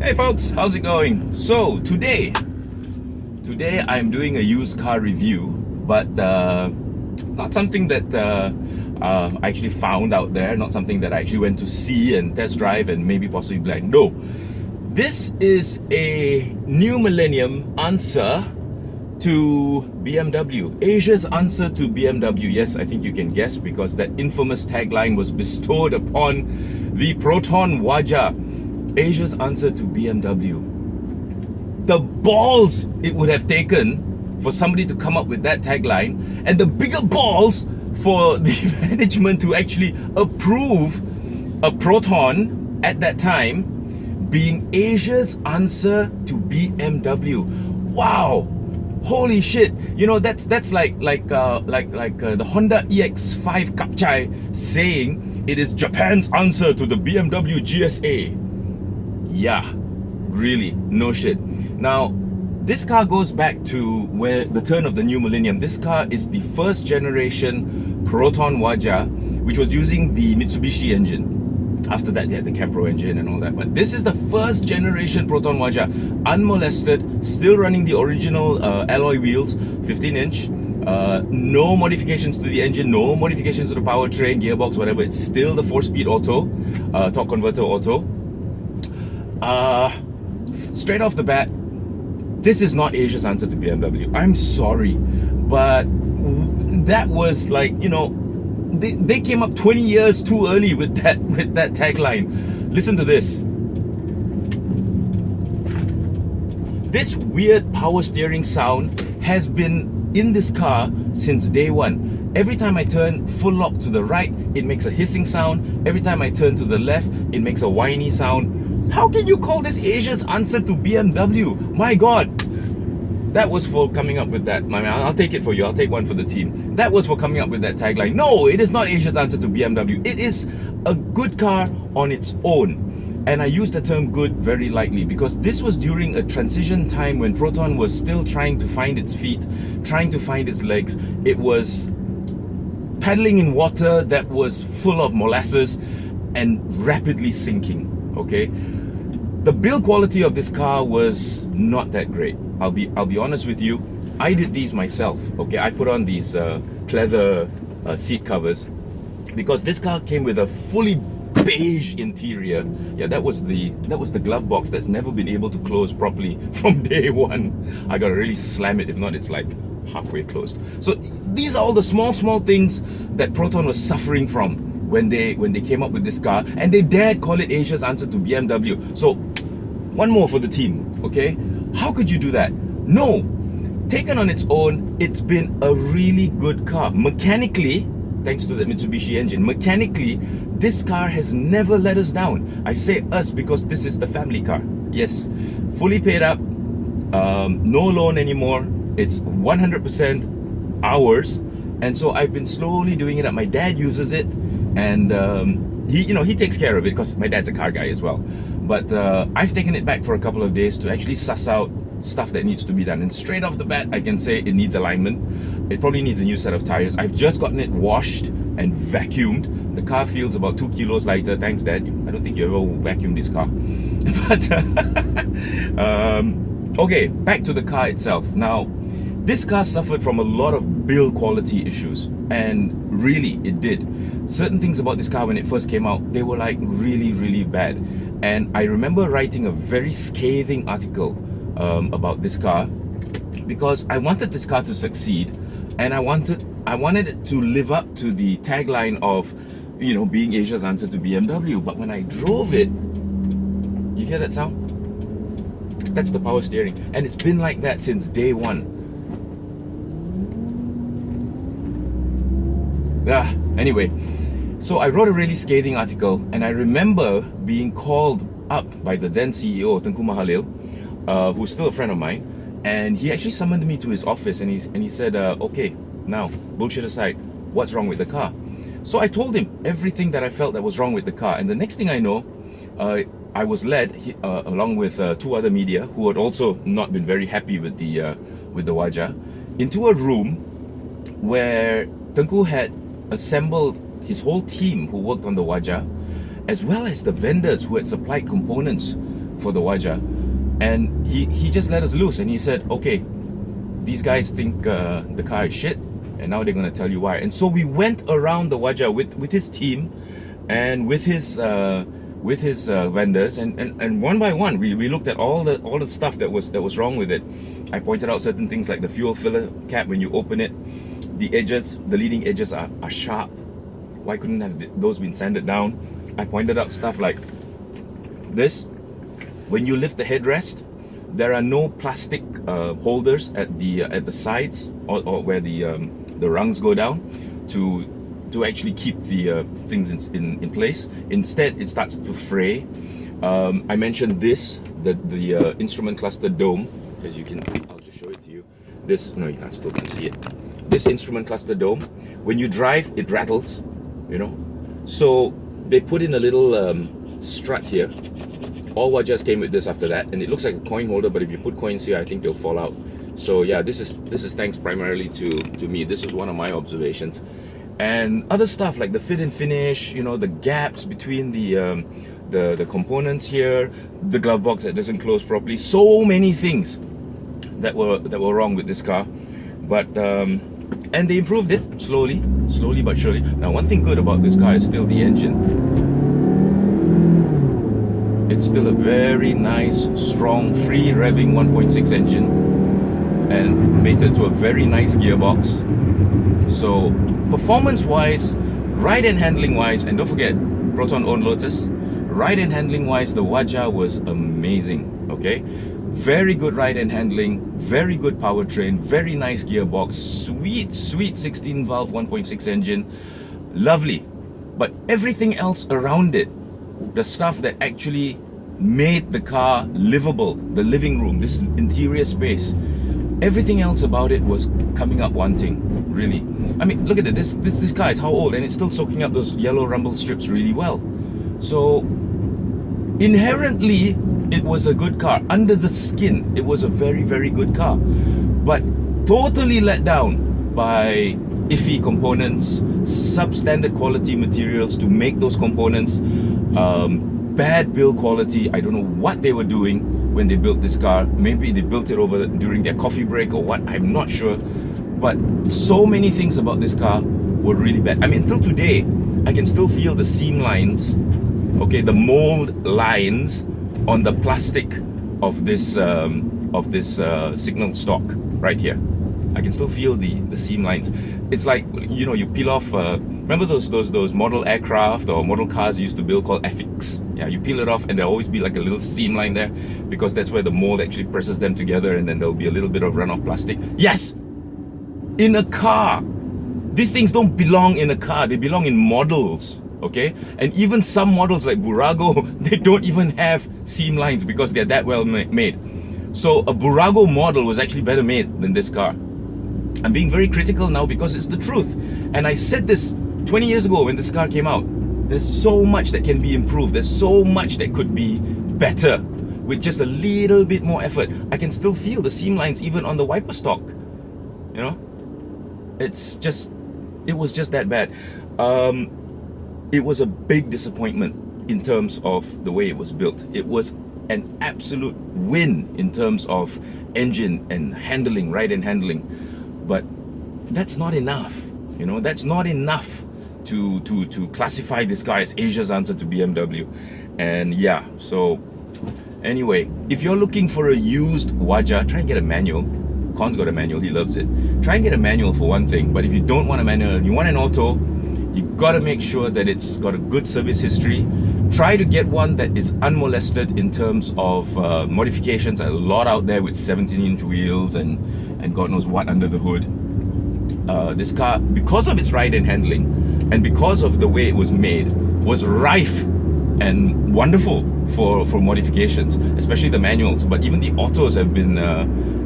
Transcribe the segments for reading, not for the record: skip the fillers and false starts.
Hey folks, how's it going? So today I'm doing a used car review, but not something that I actually found out there, not something that I actually went to see and test drive and maybe possibly be like, no. This is a new millennium answer to BMW. Asia's answer to BMW. Yes, I think you can guess because that infamous tagline was bestowed upon the Proton Waja. Asia's answer to BMW. The balls it would have taken for somebody to come up with that tagline, and the bigger balls for the management to actually approve a Proton at that time being Asia's answer to BMW. Wow, holy shit! You know, that's like the Honda EX5 Kapchai saying it is Japan's answer to the BMW GSA. Yeah, really, no shit. Now, this car goes back to where the turn of the new millennium. This car is the first generation Proton Waja, which was using the Mitsubishi engine. After that, they had the Campro engine and all that. But this is the first generation Proton Waja, unmolested, still running the original alloy wheels, 15-inch. No modifications to the engine, no modifications to the powertrain, gearbox, whatever. It's still the 4-speed auto, torque converter auto. Straight off the bat, this is not Asia's answer to BMW. I'm sorry, but that was like, you know, they came up 20 years too early with that tagline. Listen to this. This weird power steering sound has been in this car since day one. Every time I turn full lock to the right, it makes a hissing sound. Every time I turn to the left, it makes a whiny sound. How can you call this Asia's answer to BMW? My God, that was for coming up with that. I mean, I'll take it for you. I'll take one for the team. That was for coming up with that tagline. No, it is not Asia's answer to BMW. It is a good car on its own. And I use the term good very lightly because this was during a transition time when Proton was still trying to find its feet, trying to find its legs. It was paddling in water that was full of molasses and rapidly sinking. Okay, the build quality of this car was not that great. I'll be honest with you. I did these myself. Okay, I put on these pleather seat covers because this car came with a fully beige interior. Yeah, that was the glove box that's never been able to close properly from day one. I gotta really slam it, if not it's like halfway closed. So these are all the small things that Proton was suffering from when they came up with this car, and they dared call it Asia's answer to BMW. So one more for the team, okay? How could you do that? No, taken on its own, it's been a really good car. Mechanically, thanks to the Mitsubishi engine, mechanically, this car has never let us down. I say us because this is the family car. Yes, fully paid up, no loan anymore. It's 100% ours. And so I've been slowly doing it up. My dad uses it, and he takes care of it because my dad's a car guy as well. But I've taken it back for a couple of days to actually suss out stuff that needs to be done. And straight off the bat, I can say it needs alignment. It probably needs a new set of tires. I've just gotten it washed and vacuumed. The car feels about 2 kilos lighter. Thanks, Dad. I don't think you ever vacuumed this car. But okay, back to the car itself. Now, this car suffered from a lot of build quality issues, and really it did. Certain things about this car when it first came out, they were like really bad. And I remember writing a very scathing article about this car because I wanted this car to succeed, and I wanted it to live up to the tagline of, you know, being Asia's answer to BMW. But when I drove it, you hear that sound? That's the power steering, and it's been like that since day one. Anyway, so I wrote a really scathing article, and I remember being called up by the then CEO, Tengku Mahalil, who's still a friend of mine, and he actually summoned me to his office, and he said, okay, now, bullshit aside, what's wrong with the car? So I told him everything that I felt that was wrong with the car, and the next thing I know, I was led, along with 2 other media, who had also not been very happy with the Waja, into a room where Tengku had assembled his whole team who worked on the Waja, as well as the vendors who had supplied components for the Waja, and he just let us loose, and he said, okay, these guys think the car is shit, and now they're going to tell you why. And so we went around the Waja with his team and with his vendors, and one by one we looked at all the stuff that was wrong with it. I pointed out certain things like the fuel filler cap. When you open it, the leading edges are sharp. Why couldn't have those been sanded down? I pointed out stuff like this. When you lift the headrest, there are no plastic holders at the sides or where the rungs go down to actually keep the things in place. Instead, it starts to fray. I mentioned this, the instrument cluster dome, as you can. I'll just show it to you. This, no, you still can't see it. This instrument cluster dome, when you drive, it rattles, you know. So they put in a little strut here. All Wajas came with this after that, and it looks like a coin holder, but if you put coins here, I think they'll fall out. So yeah, this is thanks primarily to me. This was one of my observations. And other stuff like the fit and finish, you know, the gaps between the components here, the glove box that doesn't close properly, so many things that were wrong with this car. But and they improved it slowly but surely. Now, one thing good about this car is still the engine. It's still a very nice, strong, free revving 1.6 engine, and mated to a very nice gearbox. So performance-wise, ride and handling-wise, and don't forget, Proton owned Lotus, ride and handling-wise, the Waja was amazing, okay? Very good ride and handling, very good powertrain, very nice gearbox, sweet 16-valve 1.6 engine, lovely. But everything else around it, the stuff that actually made the car livable, the living room, this interior space, everything else about it was coming up wanting, really. I mean, look at it, this car is how old, and it's still soaking up those yellow rumble strips really well. So inherently it was a good car. Under the skin, it was a very, very good car, but totally let down by iffy components, substandard quality materials to make those components, bad build quality. I don't know what they were doing when they built this car. Maybe they built it during their coffee break or what, I'm not sure. But so many things about this car were really bad. I mean, until today, I can still feel the seam lines, okay, the mold lines on the plastic of this signal stock right here. I can still feel the seam lines. It's like, you know, you peel off. Remember those model aircraft or model cars you used to build called FX? Yeah, you peel it off, and there'll always be like a little seam line there because that's where the mold actually presses them together, and then there'll be a little bit of runoff plastic. Yes, in a car, these things don't belong in a car. They belong in models. Okay, and even some models like Burago, they don't even have seam lines because they're that well made. So a Burago model was actually better made than this car. I'm being very critical now because it's the truth. And I said this 20 years ago when this car came out. There's so much that can be improved. There's so much that could be better with just a little bit more effort. I can still feel the seam lines even on the wiper stock. You know, it was just that bad. It was a big disappointment in terms of the way it was built. It was an absolute win in terms of engine and handling, ride and handling. But that's not enough, you know, that's not enough to classify this car as Asia's answer to BMW. And yeah, so anyway, if you're looking for a used Waja, try and get a manual. Con's got a manual, he loves it. Try and get a manual for one thing, but if you don't want a manual, you want an auto, you gotta make sure that it's got a good service history. Try to get one that is unmolested in terms of modifications. A lot out there with 17-inch wheels and God knows what under the hood. This car, because of its ride and handling and because of the way it was made, was rife and wonderful for modifications, especially the manuals. But even the autos have been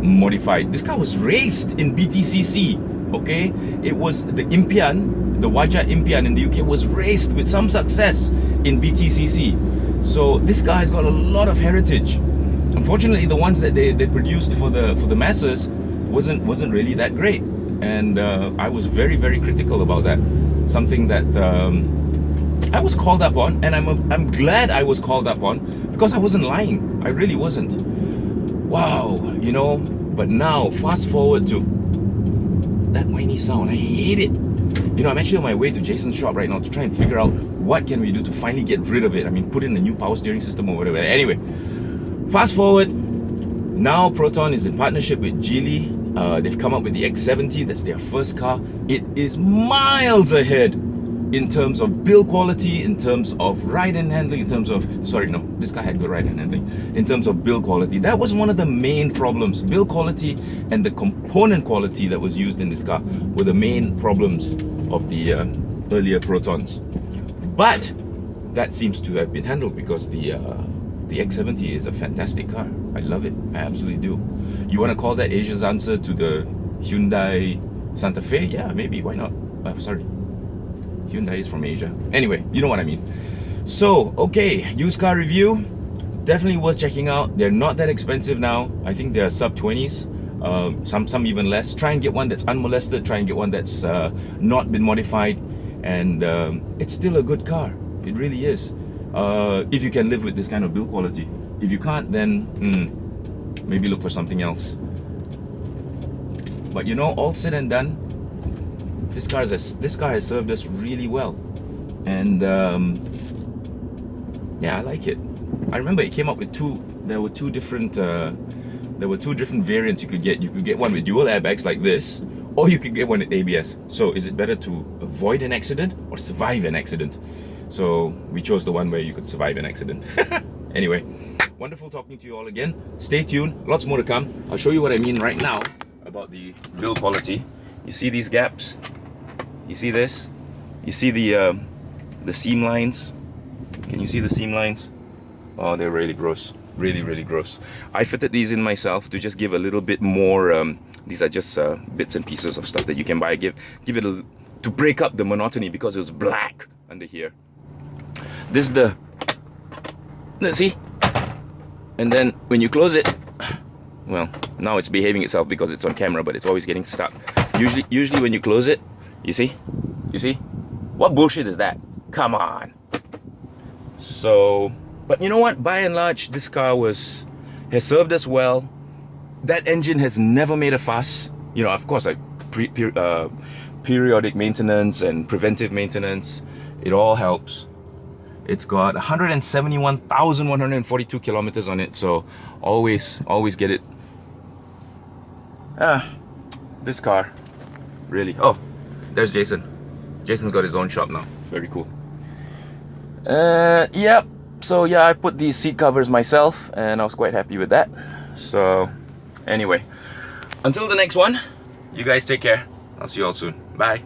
modified. This car was raced in BTCC. Okay, it was the Impian, the Waja Impian in the UK was raced with some success in BTCC. So this car has got a lot of heritage. Unfortunately, the ones that they produced for the masses wasn't really that great, and I was very, very critical about that. Something that I was called up on, and I'm glad I was called up on, because I wasn't lying. I really wasn't. Wow, you know. But now, fast forward to that whiny sound. I hate it. You know, I'm actually on my way to Jason's shop right now to try and figure out what can we do to finally get rid of it. I mean, put in a new power steering system or whatever. Anyway, fast forward. Now Proton is in partnership with Geely. They've come up with the X70. That's their first car. It is miles ahead in terms of build quality, in terms of ride and handling, in terms of, sorry, no, this car had good ride and handling. In terms of build quality, that was one of the main problems. Build quality and the component quality that was used in this car were the main problems of the earlier Protons. But that seems to have been handled because the X70 is a fantastic car. I love it. I absolutely do. You want to call that Asia's answer to the Hyundai Santa Fe? Yeah, maybe. Why not? Sorry. Hyundai is from Asia. Anyway, you know what I mean. So, okay, used car review. Definitely worth checking out. They're not that expensive now. I think they're sub 20s. Some even less. Try and get one that's unmolested. Try and get one that's not been modified. And it's still a good car. It really is. If you can live with this kind of build quality. If you can't, then maybe look for something else. But you know, all said and done, this car has served us really well, and yeah, I like it. I remember it came up with there were two different variants you could get. You could get one with dual airbags like this, or you could get one with ABS. So is it better to avoid an accident or survive an accident? So we chose the one where you could survive an accident. Anyway, wonderful talking to you all again. Stay tuned, lots more to come. I'll show you what I mean right now about the build quality. You see these gaps? You see this? You see the seam lines? Can you see the seam lines? Oh, they're really gross. Really, really gross. I fitted these in myself to just give a little bit more. These are just bits and pieces of stuff that you can buy. Give it to break up the monotony because it was black under here. This is the. Let's see. And then when you close it, well, now it's behaving itself because it's on camera, but it's always getting stuck. Usually when you close it, you see? What bullshit is that? Come on. So, but you know what? By and large, this car has served us well. That engine has never made a fuss. You know, of course, like periodic maintenance and preventive maintenance, it all helps. It's got 171,142 kilometers on it, so always get it. This car, really. Oh, there's Jason. Jason's got his own shop now. Very cool. Yep. So yeah, I put these seat covers myself, and I was quite happy with that. So, anyway, until the next one, you guys take care. I'll see you all soon. Bye.